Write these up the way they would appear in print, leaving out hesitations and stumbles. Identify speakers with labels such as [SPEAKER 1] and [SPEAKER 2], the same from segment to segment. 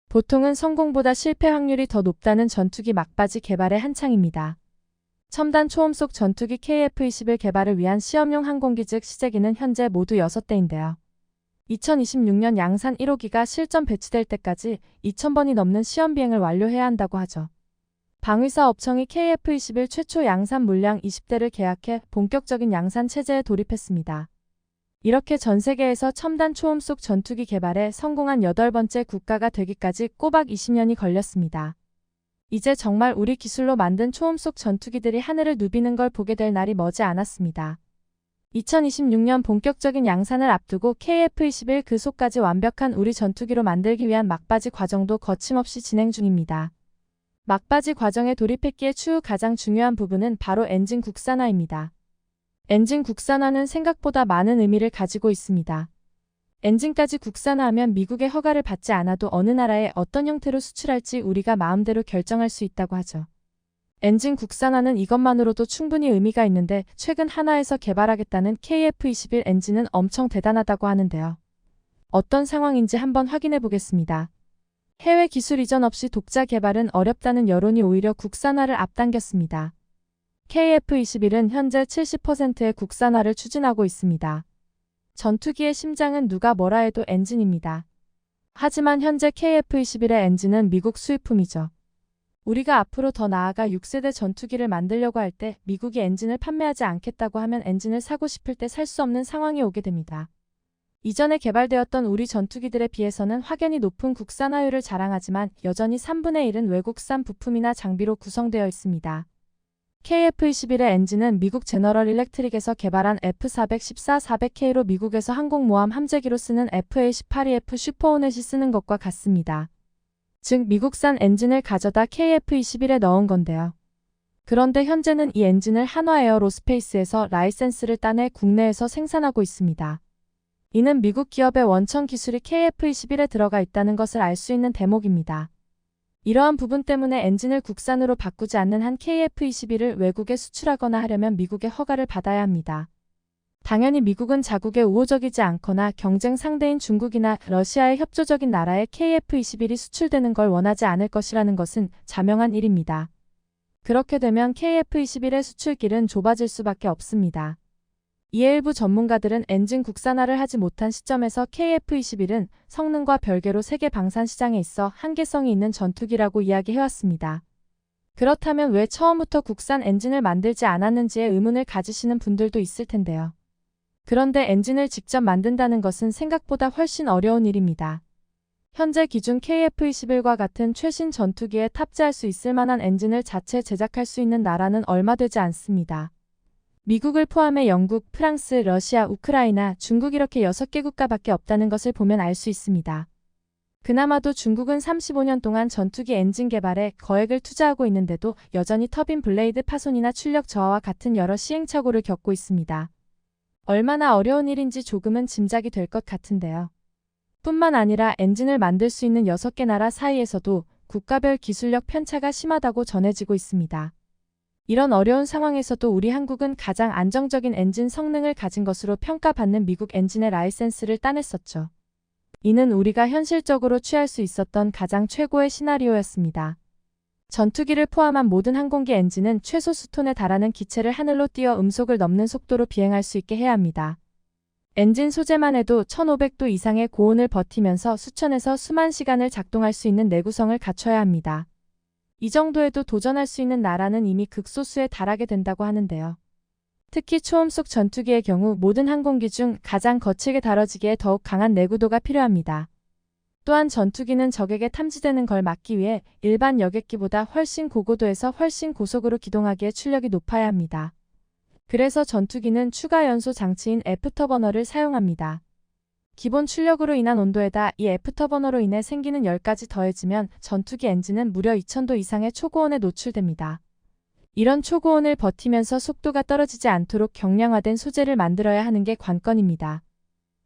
[SPEAKER 1] 보통은 성공보다 실패 확률이 더 높다는 전투기 막바지 개발의 한창입니다. 첨단 초음속 전투기 KF-21 개발을 위한 시험용 항공기 즉 시제기는 현재 모두 6대인데요. 2026년 양산 1호기가 실전 배치될 때까지 2,000번이 넘는 시험 비행을 완료해야 한다고 하죠. 방위사 업청이 KF-21 최초 양산 물량 20대를 계약해 본격적인 양산 체제에 돌입했습니다. 이렇게 전 세계에서 첨단 초음속 전투기 개발에 성공한 8번째 국가가 되기까지 꼬박 20년이 걸렸습니다. 이제 정말 우리 기술로 만든 초음속 전투기들이 하늘을 누비는 걸 보게 될 날이 머지 않았습니다. 2026년 본격적인 양산을 앞두고 KF-21 그 속까지 완벽한 우리 전투기로 만들기 위한 막바지 과정도 거침없이 진행 중입니다. 막바지 과정에 돌입했기에 추후 가장 중요한 부분은 바로 엔진 국산화입니다. 엔진 국산화는 생각보다 많은 의미를 가지고 있습니다. 엔진까지 국산화하면 미국의 허가를 받지 않아도 어느 나라에 어떤 형태로 수출할지 우리가 마음대로 결정할 수 있다고 하죠. 엔진 국산화는 이것만으로도 충분히 의미가 있는데 최근 한화에서 개발하겠다는 KF-21 엔진은 엄청 대단하다고 하는데요. 어떤 상황인지 한번 확인해 보겠습니다. 해외 기술 이전 없이 독자 개발은 어렵다는 여론이 오히려 국산화를 앞당겼습니다. KF-21은 현재 70%의 국산화를 추진하고 있습니다. 전투기의 심장은 누가 뭐라 해도 엔진입니다. 하지만 현재 KF-21의 엔진은 미국 수입품이죠. 우리가 앞으로 더 나아가 6세대 전투기를 만들려고 할 때 미국이 엔진을 판매하지 않겠다고 하면 엔진을 사고 싶을 때 살 수 없는 상황이 오게 됩니다. 이전에 개발되었던 우리 전투기들에 비해서는 확연히 높은 국산화율을 자랑하지만 여전히 3분의 1은 외국산 부품이나 장비로 구성되어 있습니다. KF-21의 엔진은 미국 제너럴 일렉트릭에서 개발한 F414-400K로 미국에서 항공모함 함재기로 쓰는 FA-18EF 슈퍼호넷이 쓰는 것과 같습니다. 즉 미국산 엔진을 가져다 KF-21에 넣은 건데요. 그런데 현재는 이 엔진을 한화에어로스페이스에서 라이센스를 따내 국내에서 생산하고 있습니다. 이는 미국 기업의 원천 기술이 KF-21에 들어가 있다는 것을 알 수 있는 대목입니다. 이러한 부분 때문에 엔진을 국산으로 바꾸지 않는 한 KF-21을 외국에 수출하거나 하려면 미국의 허가를 받아야 합니다. 당연히 미국은 자국에 우호적이지 않거나 경쟁 상대인 중국이나 러시아의 협조적인 나라에 KF-21이 수출되는 걸 원하지 않을 것이라는 것은 자명한 일입니다. 그렇게 되면 KF-21의 수출길은 좁아질 수밖에 없습니다. 이에 일부 전문가들은 엔진 국산화를 하지 못한 시점에서 KF-21은 성능과 별개로 세계 방산 시장에 있어 한계성이 있는 전투기라고 이야기해왔습니다. 그렇다면 왜 처음부터 국산 엔진을 만들지 않았는지에 의문을 가지시는 분들도 있을 텐데요. 그런데 엔진을 직접 만든다는 것은 생각보다 훨씬 어려운 일입니다. 현재 기준 KF-21과 같은 최신 전투기에 탑재할 수 있을 만한 엔진을 자체 제작할 수 있는 나라는 얼마 되지 않습니다. 미국을 포함해 영국, 프랑스, 러시아, 우크라이나, 중국 이렇게 6개 국가밖에 없다는 것을 보면 알 수 있습니다. 그나마도 중국은 35년 동안 전투기 엔진 개발에 거액을 투자하고 있는데도 여전히 터빈 블레이드 파손이나 출력 저하와 같은 여러 시행착오를 겪고 있습니다. 얼마나 어려운 일인지 조금은 짐작이 될 것 같은데요. 뿐만 아니라 엔진을 만들 수 있는 6개 나라 사이에서도 국가별 기술력 편차가 심하다고 전해지고 있습니다. 이런 어려운 상황에서도 우리 한국은 가장 안정적인 엔진 성능을 가진 것으로 평가받는 미국 엔진의 라이센스를 따냈었죠. 이는 우리가 현실적으로 취할 수 있었던 가장 최고의 시나리오였습니다. 전투기를 포함한 모든 항공기 엔진은 최소 수톤에 달하는 기체를 하늘로 띄어 음속을 넘는 속도로 비행할 수 있게 해야 합니다. 엔진 소재만 해도 1500도 이상의 고온을 버티면서 수천에서 수만 시간을 작동할 수 있는 내구성을 갖춰야 합니다. 이 정도에도 도전할 수 있는 나라는 이미 극소수에 달하게 된다고 하는데요. 특히 초음속 전투기의 경우 모든 항공기 중 가장 거칠게 다뤄지기에 더욱 강한 내구도가 필요합니다. 또한 전투기는 적에게 탐지되는 걸 막기 위해 일반 여객기보다 훨씬 고고도에서 훨씬 고속으로 기동하기에 출력이 높아야 합니다. 그래서 전투기는 추가 연소 장치인 애프터버너를 사용합니다. 기본 출력으로 인한 온도에다 이 애프터버너로 인해 생기는 열까지 더해지면 전투기 엔진은 무려 2000도 이상의 초고온에 노출됩니다. 이런 초고온을 버티면서 속도가 떨어지지 않도록 경량화된 소재를 만들어야 하는 게 관건입니다.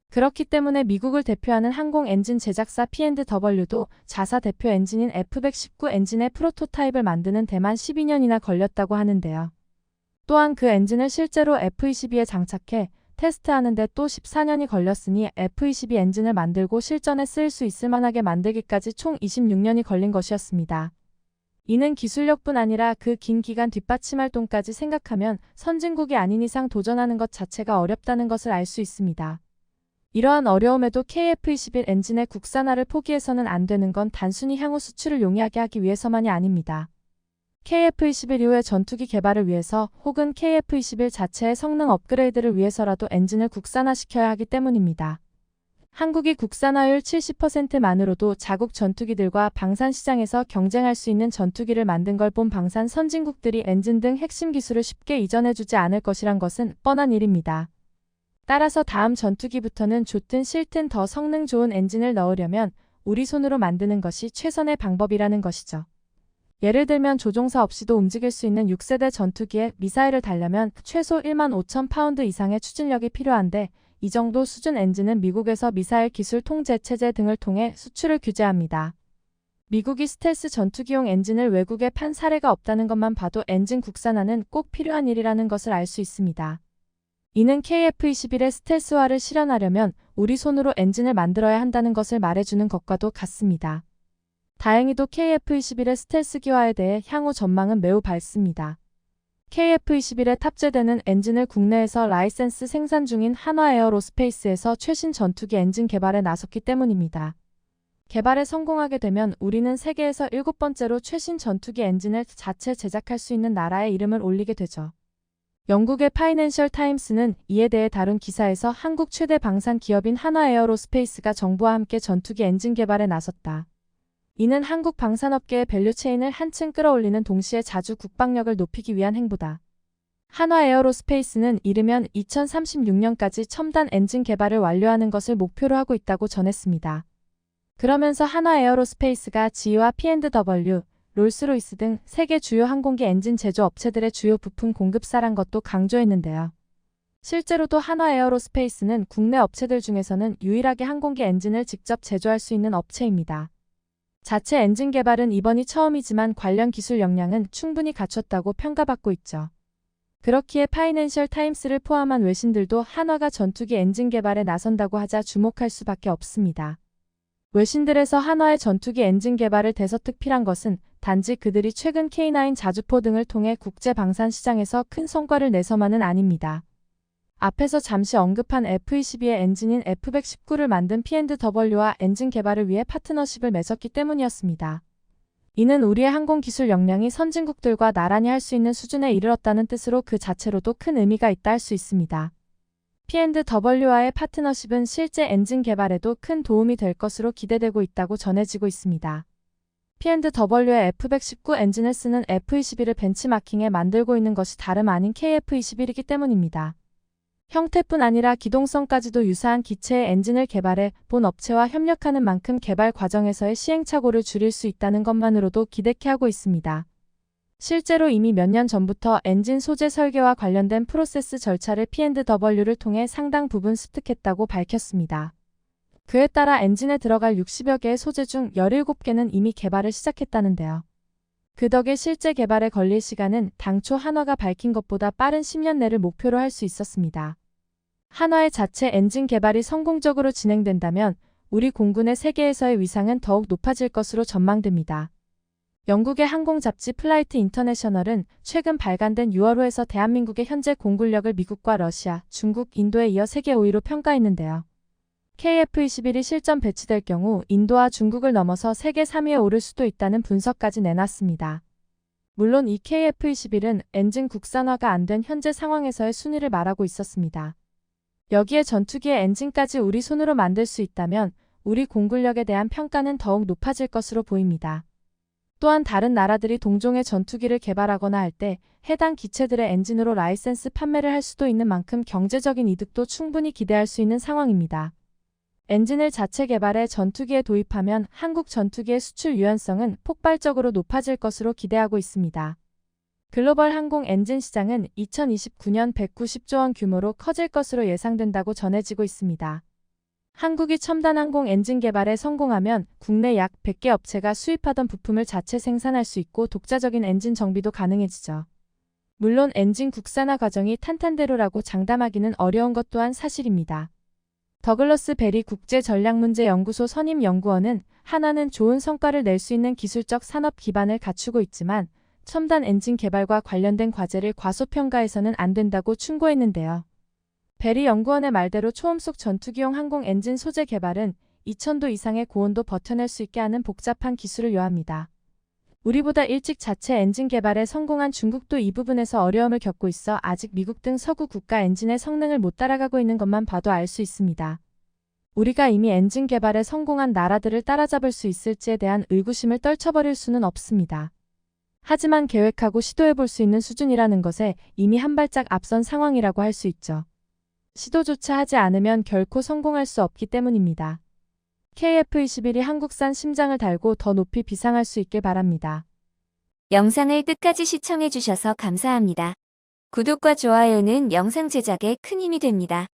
[SPEAKER 1] 그렇기 때문에 미국을 대표하는 항공 엔진 제작사 P&W도 자사 대표 엔진인 F119 엔진의 프로토타입을 만드는 데만 12년이나 걸렸다고 하는데요. 또한 그 엔진을 실제로 F-22에 장착해 테스트하는데 또 14년이 걸렸으니 F-22 엔진을 만들고 실전에 쓰일 수 있을 만하게 만들기까지 총 26년이 걸린 것이었습니다. 이는 기술력뿐 아니라 그 긴 기간 뒷받침 활동까지 생각하면 선진국이 아닌 이상 도전하는 것 자체가 어렵다는 것을 알 수 있습니다. 이러한 어려움에도 KF-21 엔진의 국산화를 포기해서는 안 되는 건 단순히 향후 수출을 용이하게 하기 위해서만이 아닙니다. KF-21 이후의 전투기 개발을 위해서 혹은 KF-21 자체의 성능 업그레이드를 위해서라도 엔진을 국산화시켜야 하기 때문입니다. 한국이 국산화율 70%만으로도 자국 전투기들과 방산 시장에서 경쟁할 수 있는 전투기를 만든 걸 본 방산 선진국들이 엔진 등 핵심 기술을 쉽게 이전해주지 않을 것이란 것은 뻔한 일입니다. 따라서 다음 전투기부터는 좋든 싫든 더 성능 좋은 엔진을 넣으려면 우리 손으로 만드는 것이 최선의 방법이라는 것이죠. 예를 들면 조종사 없이도 움직일 수 있는 6세대 전투기에 미사일을 달려면 최소 15,000파운드 이상의 추진력이 필요한데 이 정도 수준 엔진은 미국에서 미사일 기술 통제 체제 등을 통해 수출을 규제합니다. 미국이 스텔스 전투기용 엔진을 외국에 판 사례가 없다는 것만 봐도 엔진 국산화는 꼭 필요한 일이라는 것을 알 수 있습니다. 이는 KF-21의 스텔스화를 실현하려면 우리 손으로 엔진을 만들어야 한다는 것을 말해주는 것과도 같습니다. 다행히도 KF-21의 스텔스기화에 대해 향후 전망은 매우 밝습니다. KF-21에 탑재되는 엔진을 국내에서 라이센스 생산 중인 한화에어로스페이스에서 최신 전투기 엔진 개발에 나섰기 때문입니다. 개발에 성공하게 되면 우리는 세계에서 7번째로 최신 전투기 엔진을 자체 제작할 수 있는 나라의 이름을 올리게 되죠. 영국의 파이낸셜 타임스는 이에 대해 다룬 기사에서 한국 최대 방산 기업인 한화에어로스페이스가 정부와 함께 전투기 엔진 개발에 나섰다. 이는 한국 방산업계의 밸류체인을 한층 끌어올리는 동시에 자주 국방력을 높이기 위한 행보다. 한화에어로스페이스는 이르면 2036년까지 첨단 엔진 개발을 완료하는 것을 목표로 하고 있다고 전했습니다. 그러면서 한화에어로스페이스가 GE와 P&W, 롤스로이스 등 세계 주요 항공기 엔진 제조 업체들의 주요 부품 공급사란 것도 강조했는데요. 실제로도 한화에어로스페이스는 국내 업체들 중에서는 유일하게 항공기 엔진을 직접 제조할 수 있는 업체입니다. 자체 엔진 개발은 이번이 처음이지만 관련 기술 역량은 충분히 갖췄다고 평가받고 있죠. 그렇기에 파이낸셜 타임스를 포함한 외신들도 한화가 전투기 엔진 개발에 나선다고 하자 주목할 수밖에 없습니다. 외신들에서 한화의 전투기 엔진 개발을 대서특필한 것은 단지 그들이 최근 K9 자주포 등을 통해 국제 방산 시장에서 큰 성과를 내서만은 아닙니다. 앞에서 잠시 언급한 F-22의 엔진인 F-119를 만든 P&W와 엔진 개발을 위해 파트너십을 맺었기 때문이었습니다. 이는 우리의 항공기술 역량이 선진국들과 나란히 할 수 있는 수준에 이르렀다는 뜻으로 그 자체로도 큰 의미가 있다 할 수 있습니다. P&W와의 파트너십은 실제 엔진 개발에도 큰 도움이 될 것으로 기대되고 있다고 전해지고 있습니다. P&W의 F-119 엔진을 쓰는 F-22를 벤치마킹해 만들고 있는 것이 다름 아닌 KF-21이기 때문입니다. 형태뿐 아니라 기동성까지도 유사한 기체의 엔진을 개발해 본 업체와 협력하는 만큼 개발 과정에서의 시행착오를 줄일 수 있다는 것만으로도 기대케 하고 있습니다. 실제로 이미 몇 년 전부터 엔진 소재 설계와 관련된 프로세스 절차를 P&W를 통해 상당 부분 습득했다고 밝혔습니다. 그에 따라 엔진에 들어갈 60여 개의 소재 중 17개는 이미 개발을 시작했다는데요. 그 덕에 실제 개발에 걸릴 시간은 당초 한화가 밝힌 것보다 빠른 10년 내를 목표로 할 수 있었습니다. 한화의 자체 엔진 개발이 성공적으로 진행된다면 우리 공군의 세계에서의 위상은 더욱 높아질 것으로 전망됩니다. 영국의 항공 잡지 플라이트 인터내셔널은 최근 발간된 6월호에서 대한민국의 현재 공군력을 미국과 러시아, 중국, 인도에 이어 세계 5위로 평가했는데요. KF-21이 실전 배치될 경우 인도와 중국을 넘어서 세계 3위에 오를 수도 있다는 분석까지 내놨습니다. 물론 이 KF-21은 엔진 국산화가 안 된 현재 상황에서의 순위를 말하고 있었습니다. 여기에 전투기의 엔진까지 우리 손으로 만들 수 있다면 우리 공군력에 대한 평가는 더욱 높아질 것으로 보입니다. 또한 다른 나라들이 동종의 전투기를 개발하거나 할 때 해당 기체들의 엔진으로 라이센스 판매를 할 수도 있는 만큼 경제적인 이득도 충분히 기대할 수 있는 상황입니다. 엔진을 자체 개발해 전투기에 도입하면 한국 전투기의 수출 유연성은 폭발적으로 높아질 것으로 기대하고 있습니다. 글로벌 항공 엔진 시장은 2029년 190조 원 규모로 커질 것으로 예상된다고 전해지고 있습니다. 한국이 첨단 항공 엔진 개발에 성공하면 국내 약 100개 업체가 수입하던 부품을 자체 생산할 수 있고 독자적인 엔진 정비도 가능해지죠. 물론 엔진 국산화 과정이 탄탄대로라고 장담하기는 어려운 것 또한 사실입니다. 더글러스 베리 국제전략문제연구소 선임연구원은 한화는 좋은 성과를 낼 수 있는 기술적 산업 기반을 갖추고 있지만 첨단 엔진 개발과 관련된 과제를 과소평가해서는 안 된다고 충고했는데요. 베리 연구원의 말대로 초음속 전투기용 항공 엔진 소재 개발은 2000도 이상의 고온도 버텨낼 수 있게 하는 복잡한 기술을 요합니다. 우리보다 일찍 자체 엔진 개발에 성공한 중국도 이 부분에서 어려움을 겪고 있어 아직 미국 등 서구 국가 엔진의 성능을 못 따라가고 있는 것만 봐도 알 수 있습니다. 우리가 이미 엔진 개발에 성공한 나라들을 따라잡을 수 있을지에 대한 의구심을 떨쳐버릴 수는 없습니다. 하지만 계획하고 시도해볼 수 있는 수준이라는 것에 이미 한 발짝 앞선 상황이라고 할 수 있죠. 시도조차 하지 않으면 결코 성공할 수 없기 때문입니다. KF-21이 한국산 심장을 달고 더 높이 비상할 수 있길 바랍니다.
[SPEAKER 2] 영상을 끝까지 시청해주셔서 감사합니다. 구독과 좋아요는 영상 제작에 큰 힘이 됩니다.